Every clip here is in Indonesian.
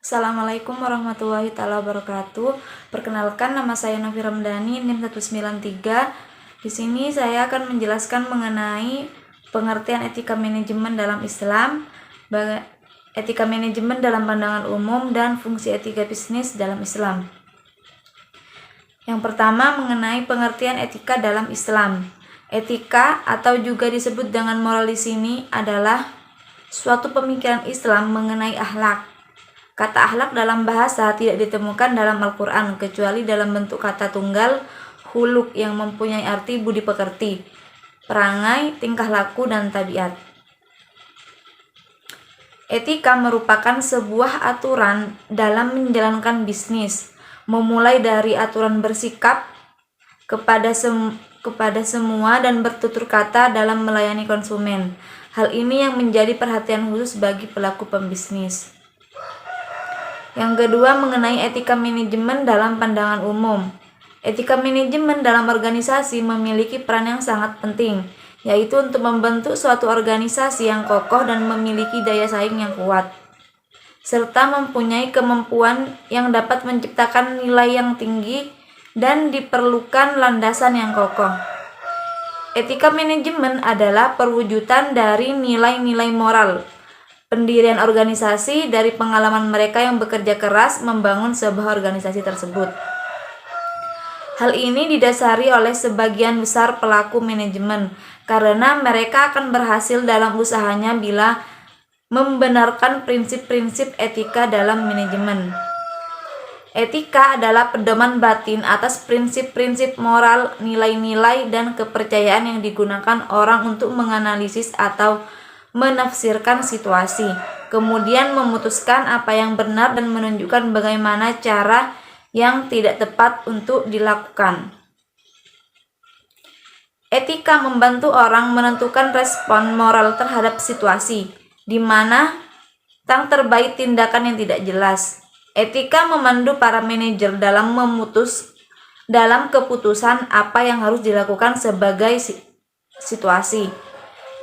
Assalamualaikum warahmatullahi wabarakatuh. Perkenalkan, nama saya Novi Ramdhani, NIM 193. Di sini saya akan menjelaskan mengenai pengertian etika manajemen dalam Islam, etika manajemen dalam pandangan umum, dan fungsi etika bisnis dalam Islam. Yang pertama, mengenai pengertian etika dalam Islam. Etika atau juga disebut dengan moral di sini adalah suatu pemikiran Islam mengenai akhlak. Kata akhlak dalam bahasa tidak ditemukan dalam Al-Quran kecuali dalam bentuk kata tunggal huluk yang mempunyai arti budi pekerti, perangai, tingkah laku, dan tabiat. Etika merupakan sebuah aturan dalam menjalankan bisnis, memulai dari aturan bersikap kepada semua dan bertutur kata dalam melayani konsumen. Hal ini yang menjadi perhatian khusus bagi pelaku pembisnis. Yang kedua, mengenai etika manajemen dalam pandangan umum. Etika manajemen dalam organisasi memiliki peran yang sangat penting, yaitu untuk membentuk suatu organisasi yang kokoh dan memiliki daya saing yang kuat, serta mempunyai kemampuan yang dapat menciptakan nilai yang tinggi dan diperlukan landasan yang kokoh. Etika manajemen adalah perwujudan dari nilai-nilai moral pendirian organisasi dari pengalaman mereka yang bekerja keras membangun sebuah organisasi tersebut. Hal ini didasari oleh sebagian besar pelaku manajemen karena mereka akan berhasil dalam usahanya bila membenarkan prinsip-prinsip etika dalam manajemen. Etika adalah pedoman batin atas prinsip-prinsip moral, nilai-nilai, dan kepercayaan yang digunakan orang untuk menganalisis atau menafsirkan situasi, kemudian memutuskan apa yang benar dan menunjukkan bagaimana cara yang tidak tepat untuk dilakukan. Etika membantu orang menentukan respon moral terhadap situasi, di mana tang terbaik tindakan yang tidak jelas. Etika memandu para manajer dalam keputusan apa yang harus dilakukan sebagai situasi.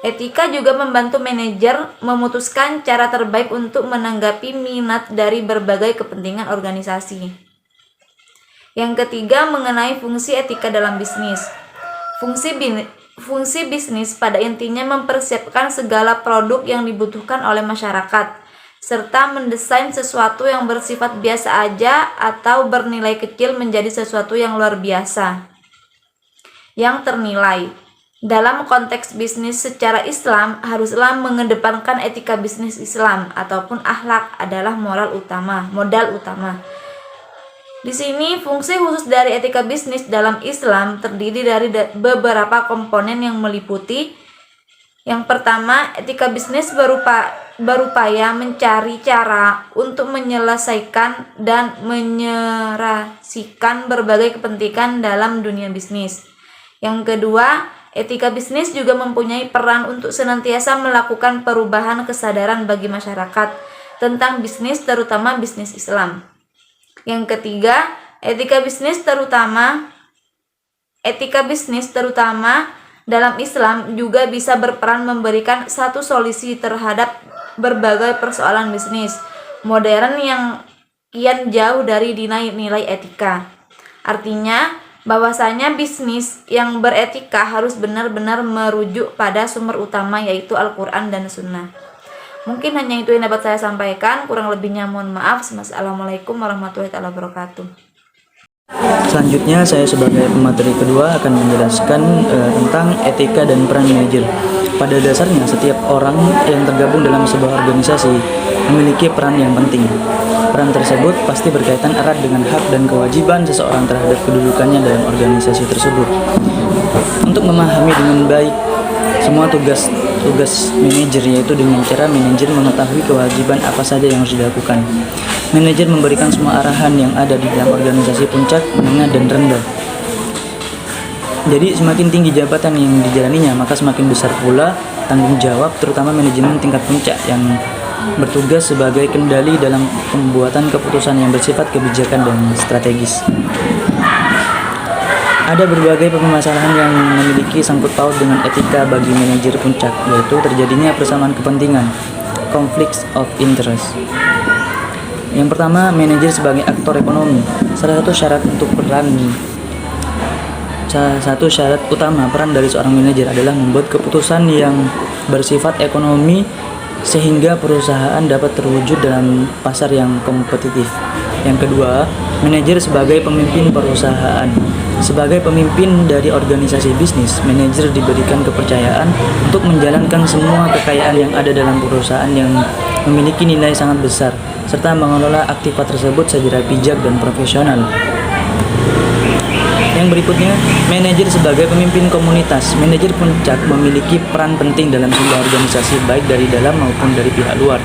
Etika juga membantu manajer memutuskan cara terbaik untuk menanggapi minat dari berbagai kepentingan organisasi. Yang ketiga, mengenai fungsi etika dalam bisnis. Fungsi bisnis pada intinya mempersiapkan segala produk yang dibutuhkan oleh masyarakat, serta mendesain sesuatu yang bersifat biasa aja atau bernilai kecil menjadi sesuatu yang luar biasa, yang ternilai. Dalam konteks bisnis secara Islam, haruslah mengedepankan etika bisnis Islam ataupun akhlak adalah modal utama. Di sini, fungsi khusus dari etika bisnis dalam Islam terdiri dari beberapa komponen yang meliputi: yang pertama, etika bisnis berupaya mencari cara untuk menyelesaikan dan menyerasikan berbagai kepentingan dalam dunia bisnis. Yang kedua, etika bisnis juga mempunyai peran untuk senantiasa melakukan perubahan kesadaran bagi masyarakat tentang bisnis, terutama bisnis Islam. Yang ketiga, etika bisnis terutama dalam Islam juga bisa berperan memberikan satu solusi terhadap berbagai persoalan bisnis modern yang kian jauh dari nilai etika. Artinya, bahwasanya bisnis yang beretika harus benar-benar merujuk pada sumber utama, yaitu Al-Quran dan Sunnah. Mungkin hanya itu yang dapat saya sampaikan, kurang lebihnya mohon maaf. Assalamualaikum warahmatullahi wabarakatuh. Selanjutnya saya sebagai pemateri kedua akan menjelaskan tentang etika dan peran manajer. Pada dasarnya setiap orang yang tergabung dalam sebuah organisasi memiliki peran yang penting. Peran tersebut pasti berkaitan erat dengan hak dan kewajiban seseorang terhadap kedudukannya dalam organisasi tersebut. Untuk memahami dengan baik semua tugas manajer, yaitu dengan cara manajer mengetahui kewajiban apa saja yang harus dilakukan. Manajer memberikan semua arahan yang ada di dalam organisasi puncak, menengah, dan rendah. Jadi semakin tinggi jabatan yang dijalaninya, maka semakin besar pula tanggung jawab, terutama manajemen tingkat puncak yang bertugas sebagai kendali dalam pembuatan keputusan yang bersifat kebijakan dan strategis. Ada berbagai permasalahan yang memiliki sangkut paut dengan etika bagi manajer puncak, yaitu terjadinya persamaan kepentingan, conflicts of interest. Yang pertama, manajer sebagai aktor ekonomi. Salah satu syarat utama peran dari seorang manajer adalah membuat keputusan yang bersifat ekonomi sehingga perusahaan dapat terwujud dalam pasar yang kompetitif. Yang kedua, manajer sebagai pemimpin perusahaan. Sebagai pemimpin dari organisasi bisnis, manajer diberikan kepercayaan untuk menjalankan semua kekayaan yang ada dalam perusahaan yang memiliki nilai sangat besar, serta mengelola aktivitas tersebut secara bijak dan profesional. Yang berikutnya, manajer sebagai pemimpin komunitas. Manajer puncak memiliki peran penting dalam sebuah organisasi, baik dari dalam maupun dari pihak luar.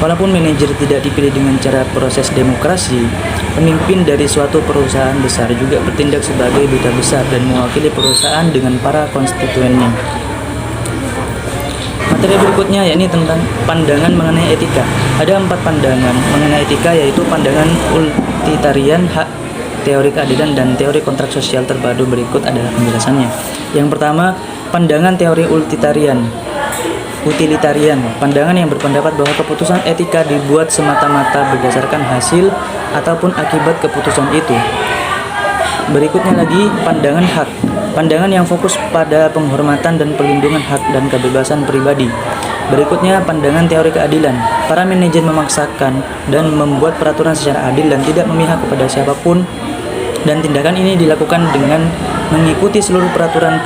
Walaupun manajer tidak dipilih dengan cara proses demokrasi, pemimpin dari suatu perusahaan besar juga bertindak sebagai duta besar dan mewakili perusahaan dengan para konstituennya. Materi berikutnya yakni tentang pandangan mengenai etika. Ada 4 pandangan mengenai etika, yaitu pandangan utilitarian, hak, teori keadilan, dan teori kontrak sosial. Terpadu berikut adalah penjelasannya. Yang pertama, pandangan teori utilitarian. Pandangan yang berpendapat bahwa keputusan etika dibuat semata-mata berdasarkan hasil ataupun akibat keputusan itu. Berikutnya lagi, pandangan hak. Pandangan yang fokus pada penghormatan dan perlindungan hak dan kebebasan pribadi. Berikutnya, pandangan teori keadilan. Para manajer memaksakan dan membuat peraturan secara adil dan tidak memihak kepada siapapun, dan tindakan ini dilakukan dengan mengikuti seluruh peraturan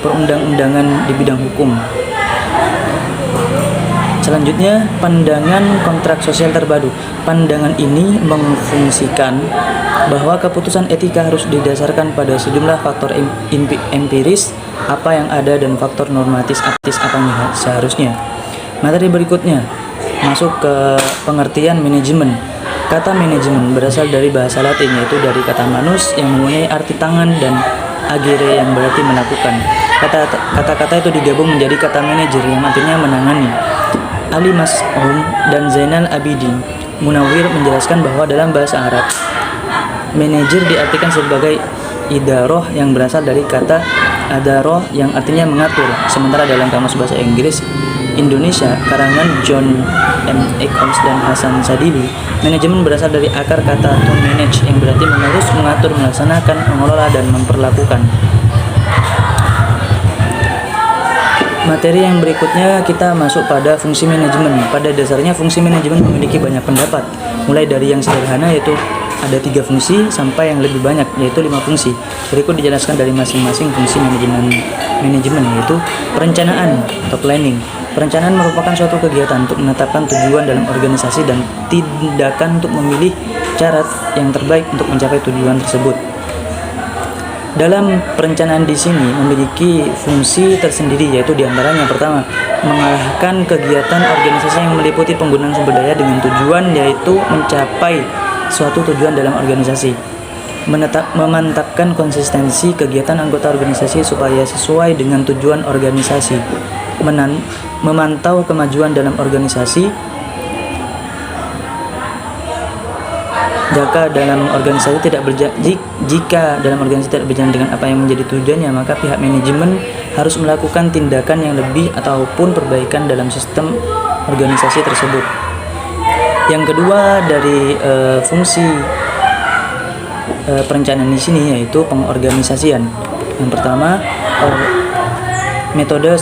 perundang-undangan di bidang hukum. Selanjutnya, pandangan kontrak sosial terpadu. Pandangan ini mengfungsikan bahwa keputusan etika harus didasarkan pada sejumlah faktor empiris, apa yang ada, dan faktor normatis apa yang seharusnya. Materi berikutnya masuk ke pengertian manajemen. Kata manajemen berasal dari bahasa Latin, yaitu dari kata manus yang mempunyai arti tangan dan agere yang berarti melakukan. Kata-kata itu digabung menjadi kata manajer yang artinya menangani. Ali Mas'um dan Zainal Abidin Munawir menjelaskan bahwa dalam bahasa Arab, manajer diartikan sebagai idaroh yang berasal dari kata adaroh yang artinya mengatur. Sementara dalam kamus bahasa Inggris Indonesia karangan John M. Eccles dan Hasan Sadili, manajemen berasal dari akar kata to manage yang berarti mengurus, mengatur, melaksanakan, mengelola, dan memperlakukan. Materi yang berikutnya kita masuk pada fungsi manajemen. Pada dasarnya fungsi manajemen memiliki banyak pendapat, mulai dari yang sederhana yaitu ada 3 fungsi sampai yang lebih banyak yaitu 5 fungsi. Berikut dijelaskan dari masing-masing fungsi manajemen yaitu perencanaan atau planning. Perencanaan merupakan suatu kegiatan untuk menetapkan tujuan dalam organisasi dan tindakan untuk memilih cara yang terbaik untuk mencapai tujuan tersebut. Dalam perencanaan di sini memiliki fungsi tersendiri, yaitu diantaranya pertama, mengarahkan kegiatan organisasi yang meliputi penggunaan sumber daya dengan tujuan yaitu mencapai suatu tujuan dalam organisasi. Memantapkan konsistensi kegiatan anggota organisasi supaya sesuai dengan tujuan organisasi. Memantau kemajuan dalam organisasi. Jika dalam organisasi tidak berjalan dengan apa yang menjadi tujuannya, maka pihak manajemen harus melakukan tindakan yang lebih ataupun perbaikan dalam sistem organisasi tersebut. Yang kedua dari fungsi perencanaan di sini yaitu pengorganisasian. Yang pertama, metode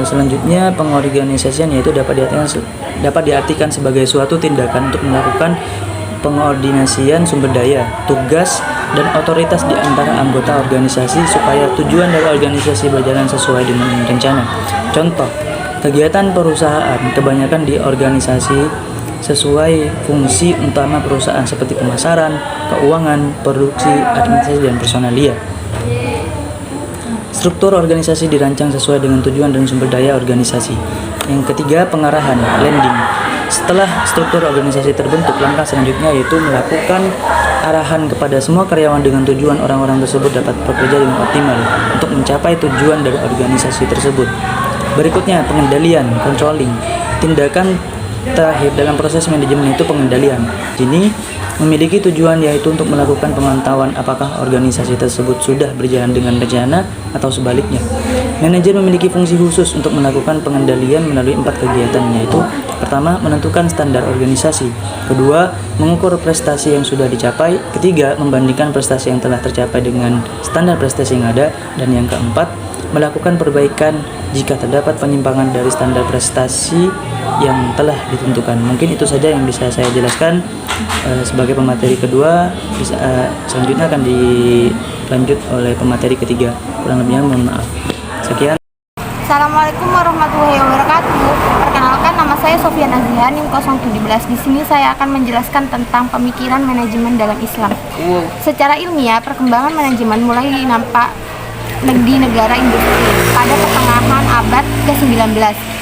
selanjutnya pengorganisasian yaitu dapat diartikan sebagai suatu tindakan untuk melakukan pengordinasian sumber daya, tugas, dan otoritas di antara anggota organisasi supaya tujuan dari organisasi berjalan sesuai dengan rencana. Contoh, kegiatan perusahaan kebanyakan di organisasi sesuai fungsi utama perusahaan seperti pemasaran, keuangan, produksi, administrasi, dan personalia. Struktur organisasi dirancang sesuai dengan tujuan dan sumber daya organisasi. Yang ketiga, pengarahan, landing. Setelah struktur organisasi terbentuk, langkah selanjutnya yaitu melakukan arahan kepada semua karyawan dengan tujuan orang-orang tersebut dapat bekerja dengan optimal untuk mencapai tujuan dari organisasi tersebut. Berikutnya, pengendalian, controlling. Tindakan terakhir dalam proses manajemen itu pengendalian. Ini memiliki tujuan yaitu untuk melakukan pemantauan apakah organisasi tersebut sudah berjalan dengan rencana atau sebaliknya. Manajer memiliki fungsi khusus untuk melakukan pengendalian melalui 4 kegiatan, yaitu pertama, menentukan standar organisasi, kedua, mengukur prestasi yang sudah dicapai, ketiga, membandingkan prestasi yang telah tercapai dengan standar prestasi yang ada, dan yang keempat, melakukan perbaikan jika terdapat penyimpangan dari standar prestasi yang telah ditentukan. Mungkin itu saja yang bisa saya jelaskan sebagai pemateri kedua. Selanjutnya akan dilanjut oleh pemateri ketiga. Kurang lebihnya mohon maaf. Sekian. Assalamualaikum warahmatullahi wabarakatuh. Perkenalkan, nama saya Sofia Naziha, NIM 017. Di sini saya akan menjelaskan tentang pemikiran manajemen dalam Islam. Secara ilmiah, perkembangan manajemen mulai nampak di negara industri pada pertengahan abad ke-19.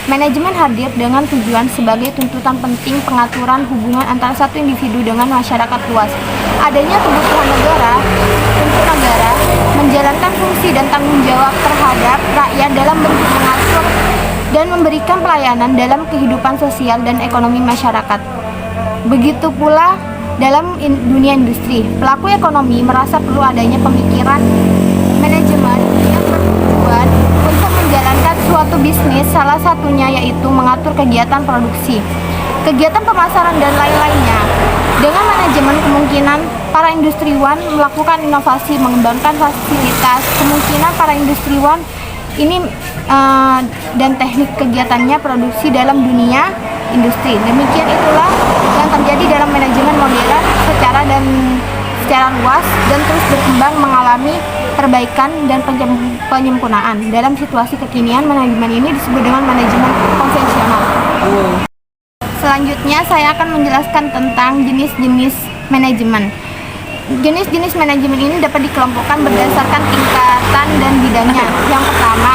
Manajemen hadir dengan tujuan sebagai tuntutan penting pengaturan hubungan antara satu individu dengan masyarakat luas. Adanya kebutuhan negara untuk negara menjalankan fungsi dan tanggung jawab terhadap rakyat dalam bentuk mengatur dan memberikan pelayanan dalam kehidupan sosial dan ekonomi masyarakat. Begitu pula dalam dunia industri, pelaku ekonomi merasa perlu adanya pemikiran manajemen yang bertujuan untuk menjalankan suatu bisnis, salah satunya yaitu mengatur kegiatan produksi, kegiatan pemasaran, dan lain-lainnya. Dengan manajemen, kemungkinan para industriwan melakukan inovasi, mengembangkan fasilitas, kemungkinan para industriwan ini dan teknik kegiatannya produksi dalam dunia industri. Demikian itulah yang terjadi dalam manajemen modern secara luas dan terus berkembang mengalami perbaikan dan penyempurnaan. Dalam situasi kekinian, manajemen ini disebut dengan manajemen konvensional. Selanjutnya saya akan menjelaskan tentang jenis-jenis manajemen. Jenis-jenis manajemen ini dapat dikelompokkan berdasarkan tingkatan dan bidangnya. Yang pertama,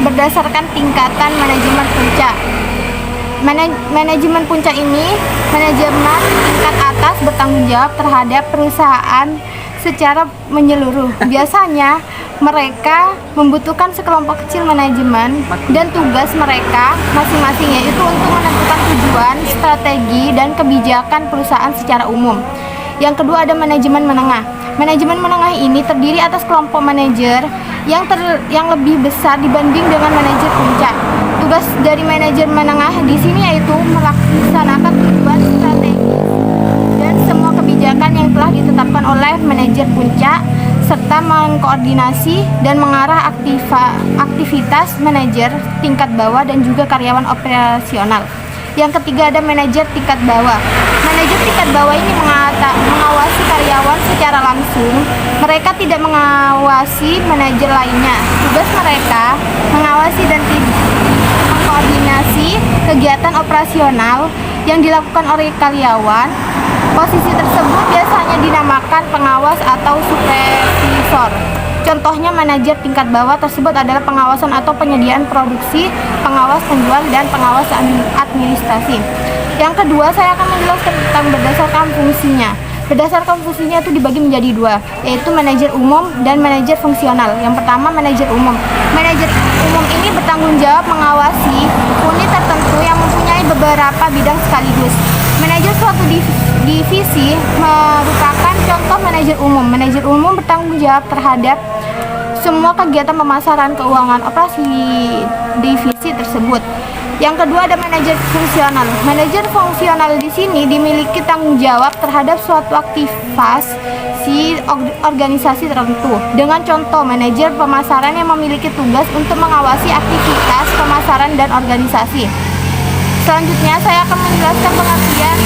berdasarkan tingkatan manajemen puncak. Manajemen puncak ini manajemen tingkat atas bertanggung jawab terhadap perusahaan secara menyeluruh. Biasanya mereka membutuhkan sekelompok kecil manajemen dan tugas mereka masing-masing, yaitu untuk menentukan tujuan, strategi, dan kebijakan perusahaan secara umum. Yang kedua ada manajemen menengah. Manajemen menengah ini terdiri atas kelompok manajer yang lebih besar dibanding dengan manajer puncak. Tugas dari manajer menengah di sini yaitu melaksanakan tujuan strategi dan semua kebijakan yang telah ditetapkan oleh manajer puncak serta mengkoordinasi dan mengarah aktivitas manajer tingkat bawah dan juga karyawan operasional. Yang ketiga ada manajer tingkat bawah. Manajer tingkat bawah ini mengawasi karyawan secara langsung. Mereka tidak mengawasi manajer lainnya. Tugas mereka mengawasi dan mengkoordinasi kegiatan operasional yang dilakukan oleh karyawan. Posisi tersebut biasanya dinamakan pengawas atau supervisor. Contohnya manajer tingkat bawah tersebut adalah pengawasan atau penyediaan produksi, pengawas penjual, dan pengawas administrasi. Yang kedua, saya akan menjelaskan tentang berdasarkan fungsinya. Berdasarkan fungsinya itu dibagi menjadi dua, yaitu manajer umum dan manajer fungsional. Yang pertama, manajer umum. Manajer umum ini bertanggung jawab mengawasi unit tertentu yang mempunyai beberapa bidang sekaligus. Manajer suatu divisi merupakan contoh manajer umum. Manajer umum bertanggung jawab terhadap semua kegiatan pemasaran, keuangan, operasi divisi tersebut. Yang kedua ada manajer fungsional. Manajer fungsional di sini dimiliki tanggung jawab terhadap suatu aktivitas organisasi tertentu. Dengan contoh manajer pemasaran yang memiliki tugas untuk mengawasi aktivitas pemasaran dan organisasi. Selanjutnya saya akan menjelaskan pengertian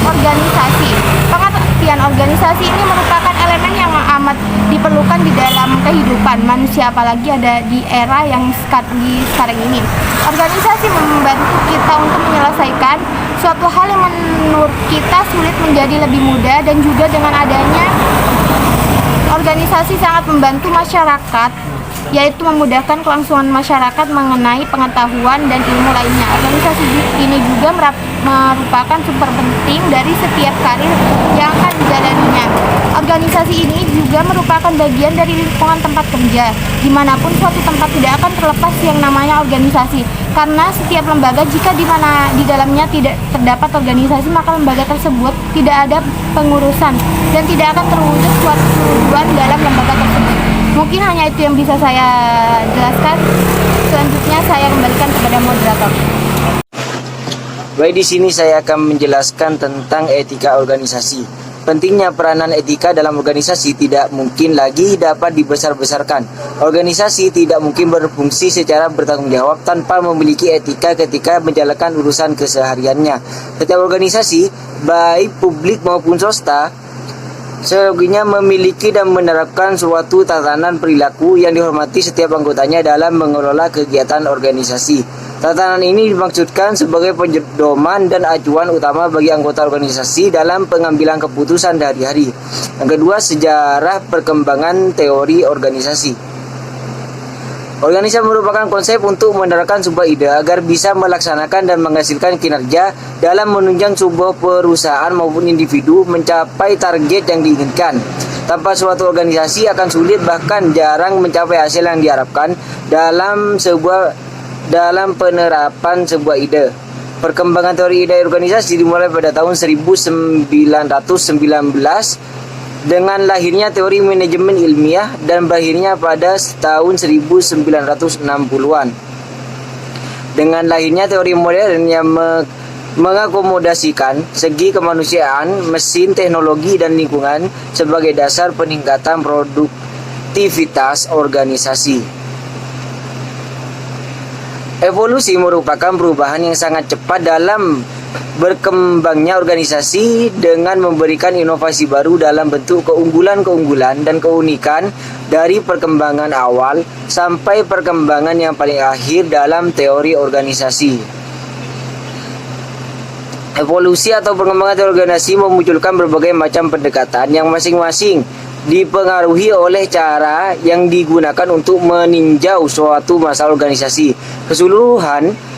organisasi. Pengertian organisasi ini merupakan elemen yang amat diperlukan di dalam kehidupan manusia, apalagi ada di era yang sekarang ini. Organisasi membantu kita untuk menyelesaikan suatu hal yang menurut kita sulit menjadi lebih mudah, dan juga dengan adanya organisasi sangat membantu masyarakat, yaitu memudahkan kelangsungan masyarakat mengenai pengetahuan dan ilmu lainnya. Organisasi ini juga merupakan sumber penting dari setiap karir yang akan dijalaninya. Organisasi ini juga merupakan bagian dari lingkungan tempat kerja. Dimanapun suatu tempat tidak akan terlepas yang namanya organisasi. Karena setiap lembaga, jika di dalamnya tidak terdapat organisasi, maka lembaga tersebut tidak ada pengurusan dan tidak akan terwujud suatu tujuan dalam lembaga tersebut. Mungkin hanya itu yang bisa saya jelaskan. Selanjutnya saya kembalikan kepada moderator. Baik, di sini saya akan menjelaskan tentang etika organisasi. Pentingnya peranan etika dalam organisasi tidak mungkin lagi dapat dibesar-besarkan. Organisasi tidak mungkin berfungsi secara bertanggung jawab tanpa memiliki etika ketika menjalankan urusan kesehariannya. Setiap organisasi, baik publik maupun swasta, seyogianya memiliki dan menerapkan suatu tatanan perilaku yang dihormati setiap anggotanya dalam mengelola kegiatan organisasi. Tatanan ini dimaksudkan sebagai pedoman dan acuan utama bagi anggota organisasi dalam pengambilan keputusan hari-hari. Yang kedua, sejarah perkembangan teori organisasi. Organisasi merupakan konsep untuk menerapkan sebuah ide agar bisa melaksanakan dan menghasilkan kinerja dalam menunjang sebuah perusahaan maupun individu mencapai target yang diinginkan. Tanpa suatu organisasi akan sulit bahkan jarang mencapai hasil yang diharapkan dalam penerapan sebuah ide. Perkembangan teori ide organisasi dimulai pada tahun 1919 dengan lahirnya teori manajemen ilmiah dan berakhirnya pada tahun 1960-an. Dengan lahirnya teori modern yang mengakomodasikan segi kemanusiaan, mesin, teknologi, dan lingkungan sebagai dasar peningkatan produktivitas organisasi. Evolusi merupakan perubahan yang sangat cepat dalam berkembangnya organisasi dengan memberikan inovasi baru dalam bentuk keunggulan-keunggulan dan keunikan dari perkembangan awal sampai perkembangan yang paling akhir dalam teori organisasi. Evolusi atau perkembangan teori organisasi memunculkan berbagai macam pendekatan yang masing-masing dipengaruhi oleh cara yang digunakan untuk meninjau suatu masalah organisasi. Keseluruhan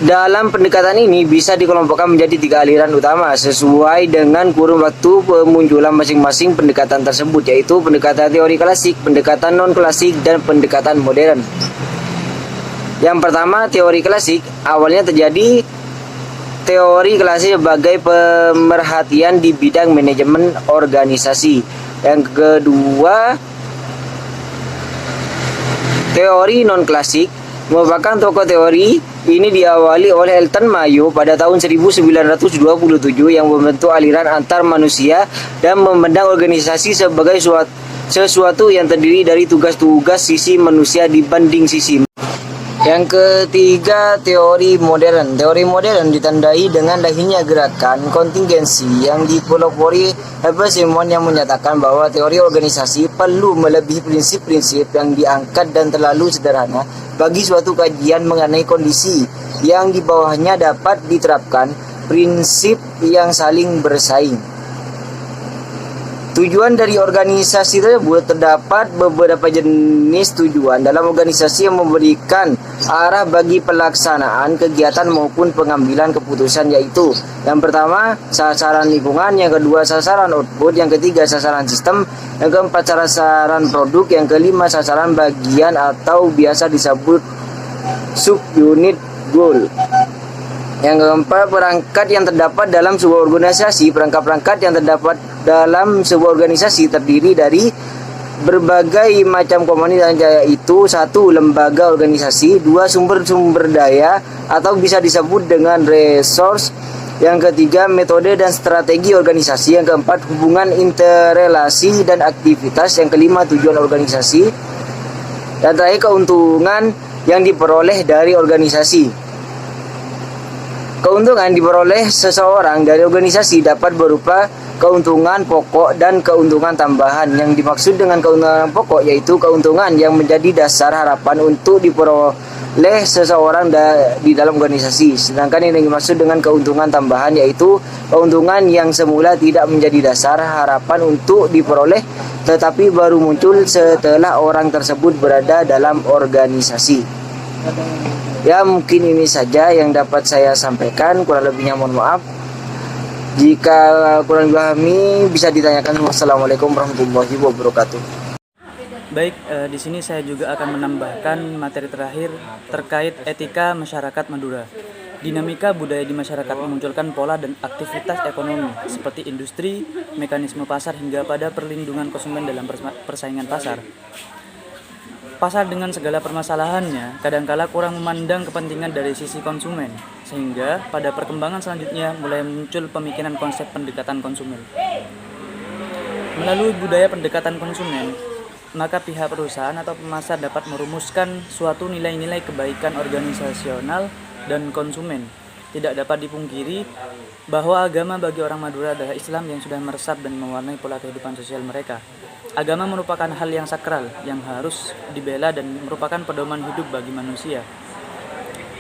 dalam pendekatan ini bisa dikelompokkan menjadi 3 aliran utama sesuai dengan kurun waktu pemunculan masing-masing pendekatan tersebut, yaitu pendekatan teori klasik, pendekatan non-klasik, dan pendekatan modern. Yang pertama, teori klasik. Awalnya terjadi teori klasik sebagai pemerhatian di bidang manajemen organisasi. Yang kedua, teori non-klasik merupakan tokoh teori ini diawali oleh Elton Mayo pada tahun 1927 yang membentuk aliran antar manusia dan memandang organisasi sebagai sesuatu yang terdiri dari tugas-tugas sisi manusia dibanding sisi. Yang ketiga, teori modern. Teori modern ditandai dengan lahirnya gerakan kontingensi yang dipelopori Herbert Simon yang menyatakan bahwa teori organisasi perlu melebihi prinsip-prinsip yang diangkat dan terlalu sederhana bagi suatu kajian mengenai kondisi yang di bawahnya dapat diterapkan prinsip yang saling bersaing. Tujuan dari organisasi tersebut terdapat beberapa jenis tujuan dalam organisasi yang memberikan arah bagi pelaksanaan kegiatan maupun pengambilan keputusan, yaitu yang pertama sasaran lingkungan, yang kedua sasaran output, yang ketiga sasaran sistem, yang keempat sasaran produk, yang kelima sasaran bagian atau biasa disebut subunit goal. Yang keempat, perangkat yang terdapat dalam sebuah organisasi. Perangkat-perangkat yang terdapat dalam sebuah organisasi terdiri dari berbagai macam komponen, yaitu 1. Lembaga organisasi, 2. Sumber-sumber daya atau bisa disebut dengan resource, yang ketiga metode dan strategi organisasi, yang keempat hubungan interrelasi dan aktivitas, yang kelima tujuan organisasi, dan terakhir keuntungan yang diperoleh dari organisasi. Keuntungan diperoleh seseorang dari organisasi dapat berupa keuntungan pokok dan keuntungan tambahan. Yang dimaksud dengan keuntungan pokok yaitu keuntungan yang menjadi dasar harapan untuk diperoleh seseorang di dalam organisasi. Sedangkan yang dimaksud dengan keuntungan tambahan yaitu keuntungan yang semula tidak menjadi dasar harapan untuk diperoleh tetapi baru muncul setelah orang tersebut berada dalam organisasi. Ya, mungkin ini saja yang dapat saya sampaikan, kurang lebihnya mohon maaf. Jika kurang pahami bisa ditanyakan. Wassalamualaikum warahmatullahi wabarakatuh. Baik, di sini saya juga akan menambahkan materi terakhir terkait etika masyarakat Madura. Dinamika budaya di masyarakat memunculkan pola dan aktivitas ekonomi seperti industri, mekanisme pasar hingga pada perlindungan konsumen dalam persaingan pasar. Pasar dengan segala permasalahannya kadangkala kurang memandang kepentingan dari sisi konsumen, sehingga pada perkembangan selanjutnya mulai muncul pemikiran konsep pendekatan konsumen. Melalui budaya pendekatan konsumen, maka pihak perusahaan atau pemasar dapat merumuskan suatu nilai-nilai kebaikan organisasional dan konsumen. Tidak dapat dipungkiri bahwa agama bagi orang Madura adalah Islam yang sudah meresap dan mewarnai pola kehidupan sosial mereka. Agama merupakan hal yang sakral, yang harus dibela dan merupakan pedoman hidup bagi manusia.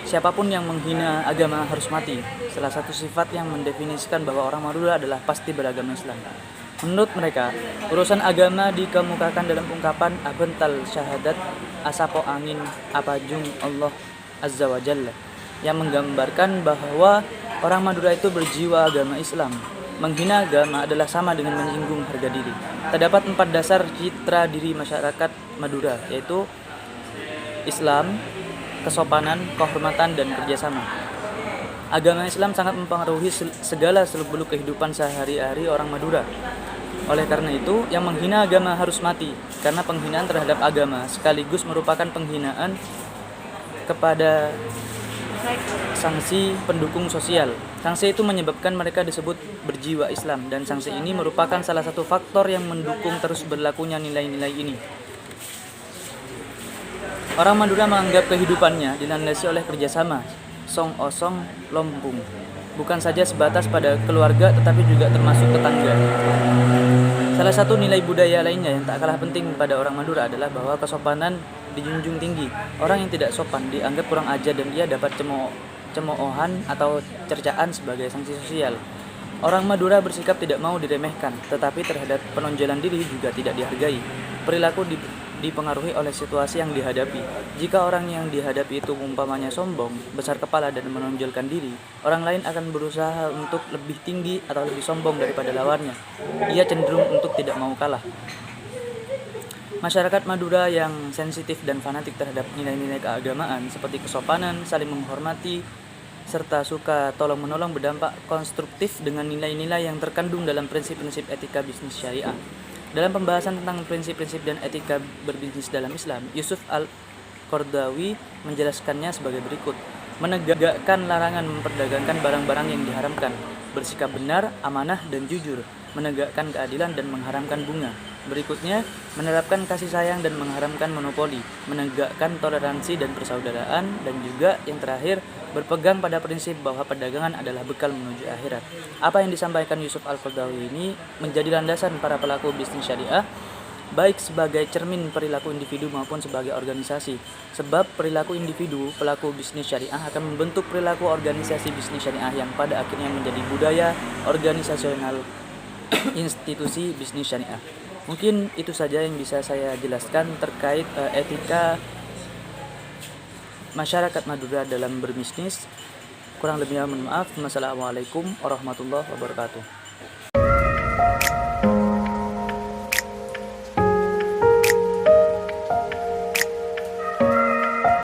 Siapapun yang menghina agama harus mati. Salah satu sifat yang mendefinisikan bahwa orang Madura adalah pasti beragama Islam. Menurut mereka, urusan agama dikemukakan dalam ungkapan abental syahadat asapo angin apajung Allah Azza wa Jalla, yang menggambarkan bahwa orang Madura itu berjiwa agama Islam. Menghina agama adalah sama dengan menyinggung harga diri. Terdapat 4 dasar citra diri masyarakat Madura, yaitu Islam, kesopanan, kehormatan, dan kerjasama. Agama Islam sangat mempengaruhi segala seluk-beluk kehidupan sehari-hari orang Madura. Oleh karena itu, yang menghina agama harus mati, karena penghinaan terhadap agama sekaligus merupakan penghinaan kepada sanksi pendukung sosial. Sanksi itu menyebabkan mereka disebut berjiwa Islam, dan sanksi ini merupakan salah satu faktor yang mendukung terus berlakunya nilai-nilai ini. Orang Madura menganggap kehidupannya dilandasi oleh kerjasama, song osong lompung, bukan saja sebatas pada keluarga tetapi juga termasuk tetangga. Salah satu nilai budaya lainnya yang tak kalah penting pada orang Madura adalah bahwa kesopanan dijunjung tinggi. Orang yang tidak sopan dianggap kurang ajar dan ia dapat cemoohan atau cercaan sebagai sanksi sosial. Orang Madura bersikap tidak mau diremehkan, tetapi terhadap penonjolan diri juga tidak dihargai. Perilaku dipengaruhi oleh situasi yang dihadapi. Jika orang yang dihadapi itu umpamanya sombong, besar kepala dan menonjolkan diri, orang lain akan berusaha untuk lebih tinggi atau lebih sombong daripada lawannya. Ia cenderung untuk tidak mau kalah. Masyarakat Madura yang sensitif dan fanatik terhadap nilai-nilai keagamaan seperti kesopanan, saling menghormati, serta suka tolong-menolong berdampak konstruktif dengan nilai-nilai yang terkandung dalam prinsip-prinsip etika bisnis syariah. Dalam pembahasan tentang prinsip-prinsip dan etika berbisnis dalam Islam, Yusuf Al-Qaradawi menjelaskannya sebagai berikut. Menegakkan larangan memperdagangkan barang-barang yang diharamkan, bersikap benar, amanah, dan jujur, menegakkan keadilan dan mengharamkan bunga. Berikutnya, menerapkan kasih sayang dan mengharamkan monopoli, menegakkan toleransi dan persaudaraan, dan juga yang terakhir, berpegang pada prinsip bahwa perdagangan adalah bekal menuju akhirat. Apa yang disampaikan Yusuf Al-Qaradawi ini menjadi landasan para pelaku bisnis syariah, baik sebagai cermin perilaku individu maupun sebagai organisasi. Sebab perilaku individu pelaku bisnis syariah akan membentuk perilaku organisasi bisnis syariah yang pada akhirnya menjadi budaya organisasional institusi bisnis syariah. Mungkin itu saja yang bisa saya jelaskan terkait etika masyarakat Madura dalam berbisnis. Kurang lebihnya mohon maaf. Wassalamualaikum warahmatullahi wabarakatuh.